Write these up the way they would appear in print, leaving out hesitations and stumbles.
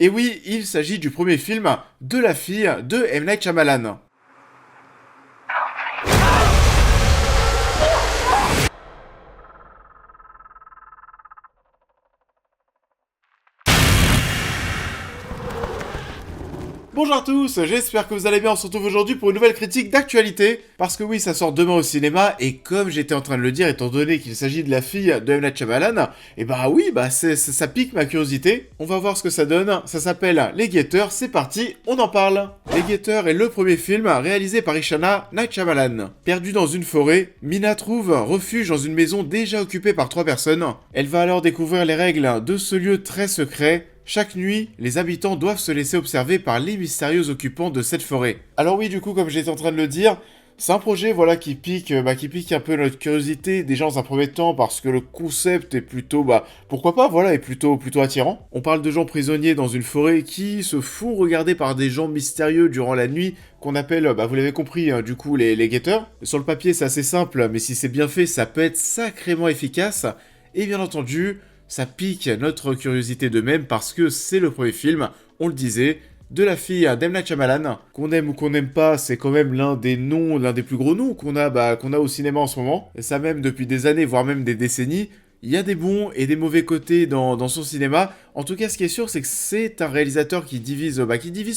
Et oui, il s'agit du premier film de la fille de M. Night Shyamalan. Bonjour à tous, j'espère que vous allez bien, on se retrouve aujourd'hui pour une nouvelle critique d'actualité, parce que oui, ça sort demain au cinéma, et comme j'étais en train de le dire, étant donné qu'il s'agit de la fille de M. Night Shyamalan, et bah oui, ça pique ma curiosité, on va voir ce que ça donne, ça s'appelle Les Guetteurs, c'est parti, on en parle. Les Guetteurs est le premier film réalisé par Ishana Night Shyamalan. Perdue dans une forêt, Mina trouve refuge dans une maison déjà occupée par 3 personnes. Elle va alors découvrir les règles de ce lieu très secret. Chaque nuit, les habitants doivent se laisser observer par les mystérieux occupants de cette forêt. Alors oui, du coup, comme j'étais en train de le dire, c'est un projet voilà qui pique un peu notre curiosité déjà dans un premier temps parce que le concept est plutôt pourquoi pas voilà est plutôt attirant. On parle de gens prisonniers dans une forêt qui se font regarder par des gens mystérieux durant la nuit qu'on appelle vous l'avez compris du coup les guetteurs. Sur le papier c'est assez simple mais si c'est bien fait ça peut être sacrément efficace et bien entendu ça pique notre curiosité de même parce que c'est le premier film, on le disait, de la fille d'M. Night Shyamalan. Qu'on aime ou qu'on n'aime pas, c'est quand même l'un des plus gros noms qu'on a au cinéma en ce moment. Et ça même depuis des années, voire même des décennies. Il y a des bons et des mauvais côtés dans son cinéma. En tout cas, ce qui est sûr, c'est que c'est un réalisateur qui divise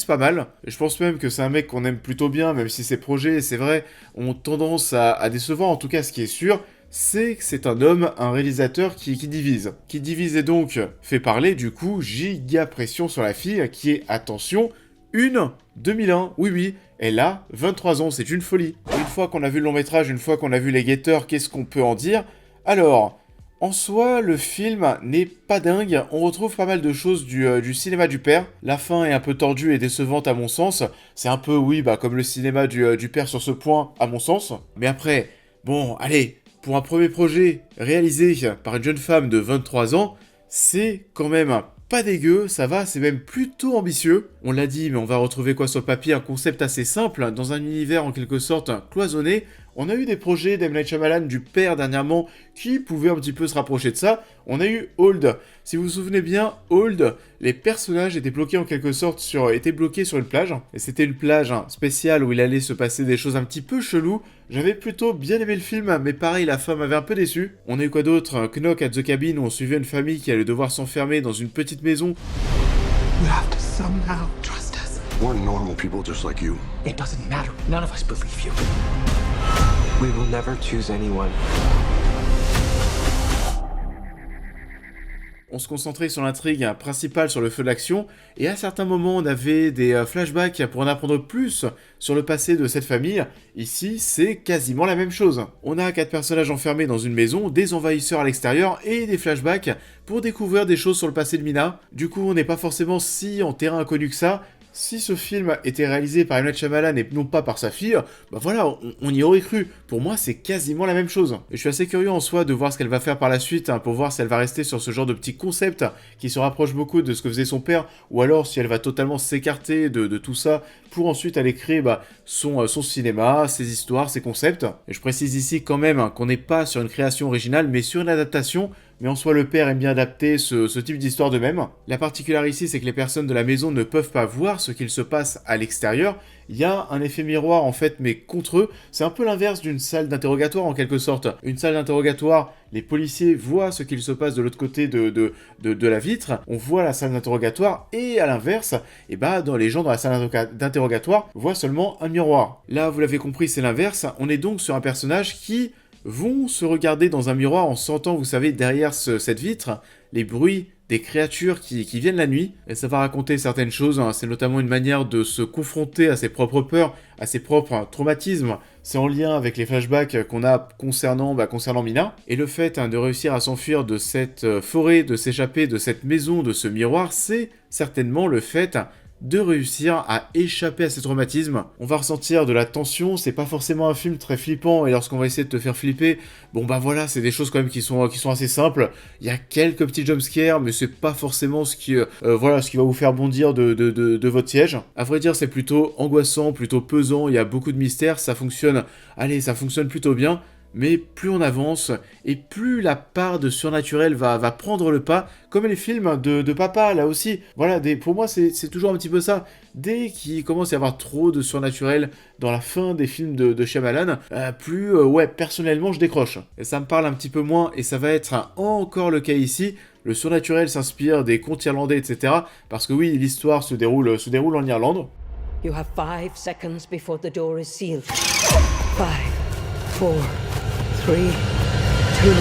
pas mal. Et je pense même que c'est un mec qu'on aime plutôt bien, même si ses projets, c'est vrai, ont tendance à décevoir. En tout cas, ce qui est sûr, c'est que c'est un homme, un réalisateur qui divise. Qui divise et donc fait parler du coup giga pression sur la fille qui est, attention, une 2001. Oui, elle a 23 ans, c'est une folie. Une fois qu'on a vu le long métrage, une fois qu'on a vu les guetteurs, qu'est-ce qu'on peut en dire? Alors, en soi, le film n'est pas dingue, on retrouve pas mal de choses du cinéma du père. La fin est un peu tordue et décevante à mon sens. C'est un peu, comme le cinéma du père sur ce point, à mon sens. Mais après, bon, allez, pour un premier projet réalisé par une jeune femme de 23 ans, c'est quand même pas dégueu, ça va, c'est même plutôt ambitieux. On l'a dit, mais on va retrouver quoi sur le papier? Un concept assez simple, dans un univers en quelque sorte cloisonné. On a eu des projets d'M. Night Shyamalan du père dernièrement qui pouvaient un petit peu se rapprocher de ça. On a eu Old. Si vous vous souvenez bien, Old, les personnages étaient bloqués en quelque sorte étaient bloqués sur une plage. Et c'était une plage spéciale où il allait se passer des choses un petit peu cheloues. J'avais plutôt bien aimé le film, mais pareil, la fin m'avait un peu déçu. On a eu quoi d'autre? Knock at the Cabin, où on suivait une famille qui allait devoir s'enfermer dans une petite maison. You have to somehow trust us. We're normal people just like you. It doesn't matter. None of us believe you. We will never choose anyone. On se concentrait sur l'intrigue principale, sur le feu de l'action, et à certains moments on avait des flashbacks pour en apprendre plus sur le passé de cette famille. Ici, c'est quasiment la même chose. On a 4 personnages enfermés dans une maison, des envahisseurs à l'extérieur et des flashbacks pour découvrir des choses sur le passé de Mina. Du coup, on n'est pas forcément si en terrain inconnu que ça. Si ce film était réalisé par M. Night Shyamalan et non pas par sa fille, on y aurait cru. Pour moi, c'est quasiment la même chose. Et je suis assez curieux en soi de voir ce qu'elle va faire par la suite, pour voir si elle va rester sur ce genre de petit concept qui se rapproche beaucoup de ce que faisait son père, ou alors si elle va totalement s'écarter de tout ça pour ensuite aller créer son cinéma, ses histoires, ses concepts. Et je précise ici quand même qu'on n'est pas sur une création originale, mais sur une adaptation. Mais en soi, le père aime bien adapter ce type d'histoire de même. La particularité ici, c'est que les personnes de la maison ne peuvent pas voir ce qu'il se passe à l'extérieur. Il y a un effet miroir en fait, mais contre eux. C'est un peu l'inverse d'une salle d'interrogatoire en quelque sorte. Une salle d'interrogatoire, les policiers voient ce qu'il se passe de l'autre côté de la vitre. On voit la salle d'interrogatoire et à l'inverse, les gens dans la salle d'interrogatoire voient seulement un miroir. Là, vous l'avez compris, c'est l'inverse. On est donc sur un personnage qui vont se regarder dans un miroir en sentant, vous savez, derrière cette vitre, les bruits des créatures qui viennent la nuit. Et ça va raconter certaines choses, c'est notamment une manière de se confronter à ses propres peurs, à ses propres traumatismes. C'est en lien avec les flashbacks qu'on a concernant Mina. Et le fait de réussir à s'enfuir de cette forêt, de s'échapper de cette maison, de ce miroir, c'est certainement le fait de réussir à échapper à ces traumatismes. On va ressentir de la tension, c'est pas forcément un film très flippant, et lorsqu'on va essayer de te faire flipper, c'est des choses quand même qui sont assez simples. Il y a quelques petits jumpscares, mais c'est pas forcément ce qui va vous faire bondir de votre siège. À vrai dire, c'est plutôt angoissant, plutôt pesant, il y a beaucoup de mystères, ça fonctionne plutôt bien. mais plus on avance, et plus la part de surnaturel va prendre le pas, comme les films de papa, là aussi. Voilà, pour moi, c'est toujours un petit peu ça. Dès qu'il commence à y avoir trop de surnaturel dans la fin des films de Shyamalan, ouais, personnellement, je décroche. Et ça me parle un petit peu moins, et ça va être encore le cas ici. Le surnaturel s'inspire des contes irlandais, etc. Parce que oui, l'histoire se déroule en Irlande. You have 5 seconds before the door is sealed. 5, 4, 3, 2...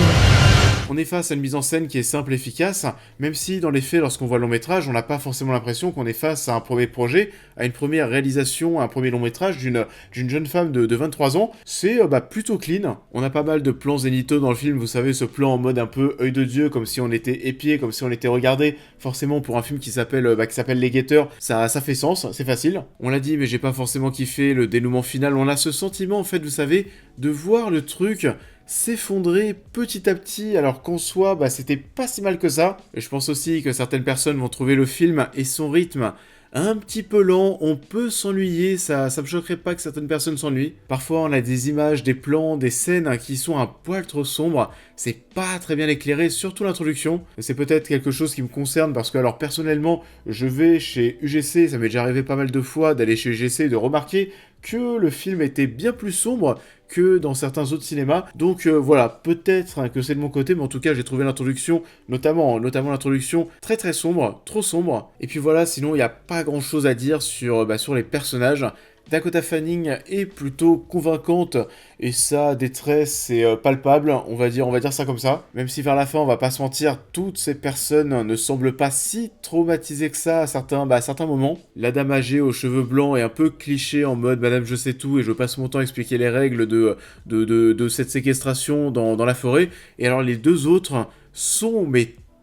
On est face à une mise en scène qui est simple et efficace, même si dans les faits, lorsqu'on voit le long métrage, on n'a pas forcément l'impression qu'on est face à un premier projet, à une première réalisation, à un premier long métrage d'une jeune femme de 23 ans. C'est plutôt clean. On a pas mal de plans zénithaux dans le film, vous savez, ce plan en mode un peu œil de Dieu, comme si on était épié, comme si on était regardé. Forcément, pour un film qui s'appelle Les Guetteurs, ça fait sens, c'est facile. On l'a dit, mais j'ai pas forcément kiffé le dénouement final. On a ce sentiment, en fait, vous savez, de voir le truc s'effondrer petit à petit, alors qu'en soi, c'était pas si mal que ça. Et je pense aussi que certaines personnes vont trouver le film et son rythme un petit peu lent, on peut s'ennuyer, ça me choquerait pas que certaines personnes s'ennuient. Parfois on a des images, des plans, des scènes qui sont un poil trop sombres, c'est pas très bien éclairé, surtout l'introduction. C'est peut-être quelque chose qui me concerne parce que alors personnellement, je vais chez UGC, ça m'est déjà arrivé pas mal de fois d'aller chez UGC et de remarquer que le film était bien plus sombre que dans certains autres cinémas. Donc voilà, peut-être que c'est de mon côté, mais en tout cas j'ai trouvé l'introduction, notamment l'introduction très très sombre, trop sombre. Et puis voilà, sinon il n'y a pas grand chose à dire sur les personnages. Dakota Fanning est plutôt convaincante et sa détresse est palpable, on va dire ça comme ça. Même si vers la fin, on va pas se mentir, toutes ces personnes ne semblent pas si traumatisées que ça à certains moments. La dame âgée aux cheveux blancs est un peu cliché en mode Madame je sais tout et je passe mon temps à expliquer les règles de cette séquestration dans la forêt. Et alors les deux autres sont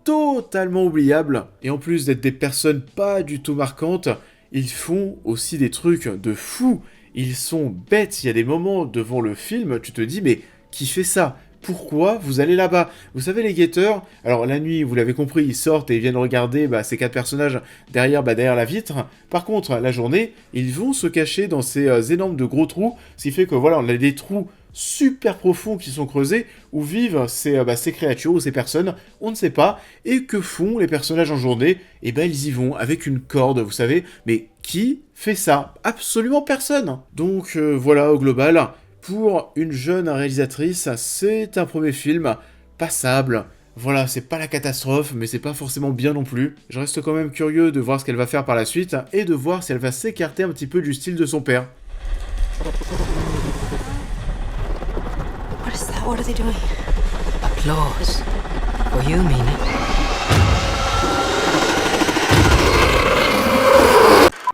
totalement oubliables. Et en plus d'être des personnes pas du tout marquantes, ils font aussi des trucs de fou. Ils sont bêtes. Il y a des moments devant le film, tu te dis, mais qui fait ça ? Pourquoi vous allez là-bas ? Vous savez, les guetteurs, alors la nuit, vous l'avez compris, ils sortent et ils viennent regarder ces 4 personnages derrière la vitre. Par contre, la journée, ils vont se cacher dans ces énormes de gros trous, ce qui fait que voilà, on a des trous super profonds qui sont creusés, où vivent ces créatures ou ces personnes, on ne sait pas. Et que font les personnages en journée ? Eh ben ils y vont avec une corde, vous savez. Mais qui fait ça ? Absolument personne. Donc voilà, au global, pour une jeune réalisatrice, c'est un premier film passable. Voilà, c'est pas la catastrophe, mais c'est pas forcément bien non plus. Je reste quand même curieux de voir ce qu'elle va faire par la suite, et de voir si elle va s'écarter un petit peu du style de son père. What are they doing? Applause. For you, mean it.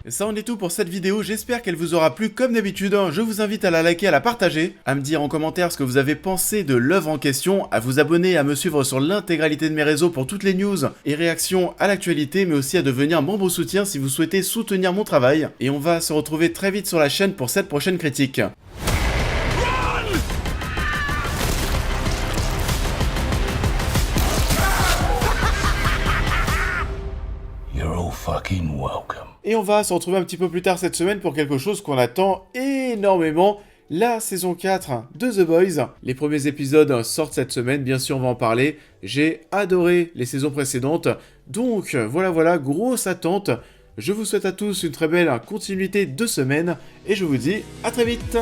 Ça en est tout pour cette vidéo, j'espère qu'elle vous aura plu comme d'habitude. Je vous invite à la liker, à la partager, à me dire en commentaire ce que vous avez pensé de l'œuvre en question, à vous abonner, à me suivre sur l'intégralité de mes réseaux pour toutes les news et réactions à l'actualité, mais aussi à devenir membre soutien si vous souhaitez soutenir mon travail. Et on va se retrouver très vite sur la chaîne pour cette prochaine critique. Fucking welcome. Et on va se retrouver un petit peu plus tard cette semaine pour quelque chose qu'on attend énormément, la saison 4 de The Boys. Les premiers épisodes sortent cette semaine, bien sûr on va en parler. J'ai adoré les saisons précédentes, donc voilà, grosse attente. Je vous souhaite à tous une très belle continuité de semaine, et je vous dis à très vite.